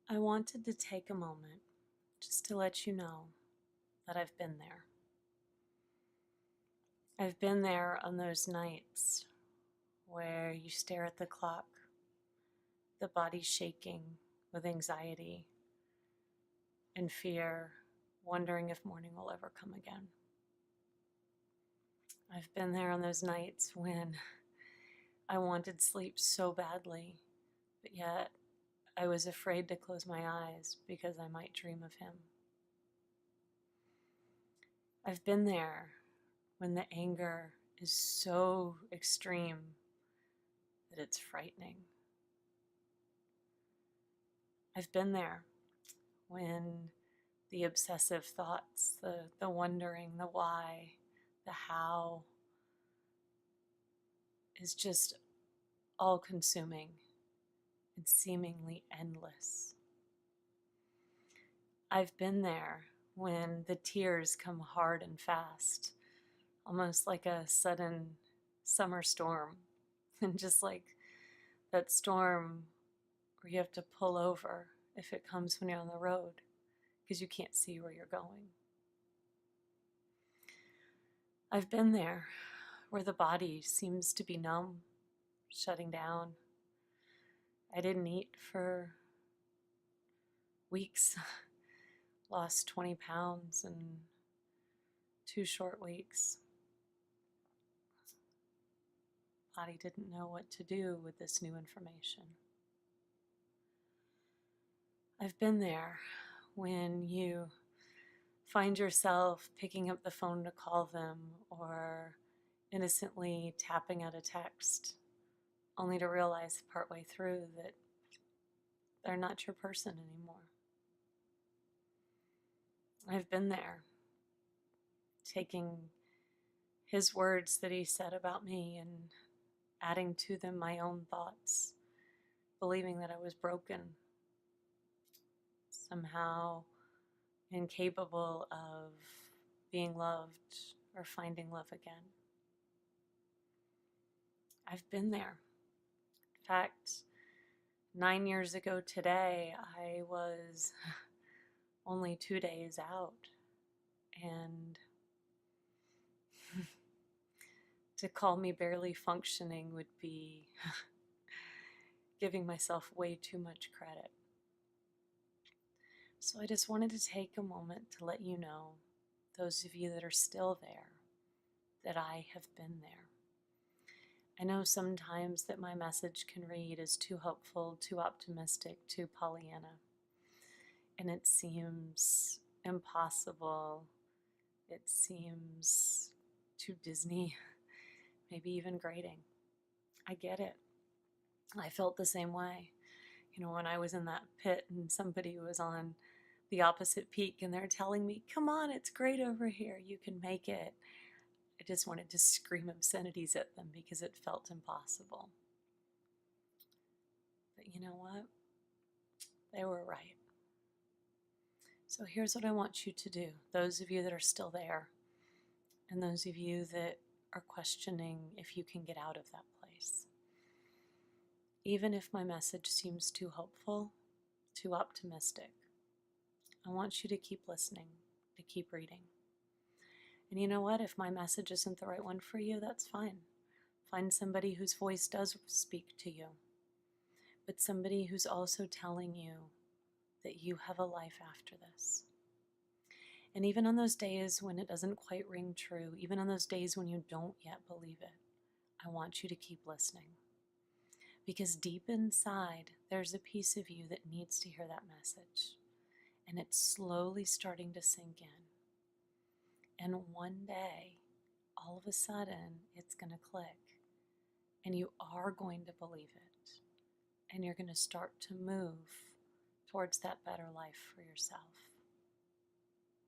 I wanted to take a moment just to let you know that I've been there. I've been there on those nights where you stare at the clock, the body shaking with anxiety and fear, wondering if morning will ever come again. I've been there on those nights when I wanted sleep so badly, but yet I was afraid to close my eyes because I might dream of him. I've been there when the anger is so extreme that it's frightening. I've been there when the obsessive thoughts, the wondering, the why, the how is just all consuming and seemingly endless. I've been there when the tears come hard and fast, almost like a sudden summer storm, and just like that storm where you have to pull over if it comes when you're on the road because you can't see where you're going. I've been there where the body seems to be numb, shutting down. I didn't eat for weeks, lost 20 pounds in 2 short weeks. Body didn't know what to do with this new information. I've been there when you find yourself picking up the phone to call them or innocently tapping out a text, only to realize partway through that they're not your person anymore. I've been there, taking his words that he said about me and adding to them my own thoughts, believing that I was broken, somehow incapable of being loved or finding love again. I've been there. In fact, 9 years ago today, I was only 2 days out, and to call me barely functioning would be giving myself way too much credit. So I just wanted to take a moment to let you know, those of you that are still there, that I have been there. I know sometimes that my message can read as too hopeful, too optimistic, too Pollyanna, and it seems impossible. It seems too Disney, maybe even grating. I get it. I felt the same way. When I was in that pit and somebody was on the opposite peak and they're telling me, come on, it's great over here, you can make it. I just wanted to scream obscenities at them because it felt impossible. But you know what? They were right. So here's what I want you to do. Those of you that are still there, and those of you that are questioning if you can get out of that place. Even if my message seems too hopeful, too optimistic, I want you to keep listening, to keep reading. And you know what? If my message isn't the right one for you, that's fine. Find somebody whose voice does speak to you, but somebody who's also telling you that you have a life after this. And even on those days when it doesn't quite ring true, even on those days when you don't yet believe it, I want you to keep listening. Because deep inside, there's a piece of you that needs to hear that message. And it's slowly starting to sink in. And one day, all of a sudden, it's going to click. And you are going to believe it. And you're going to start to move towards that better life for yourself.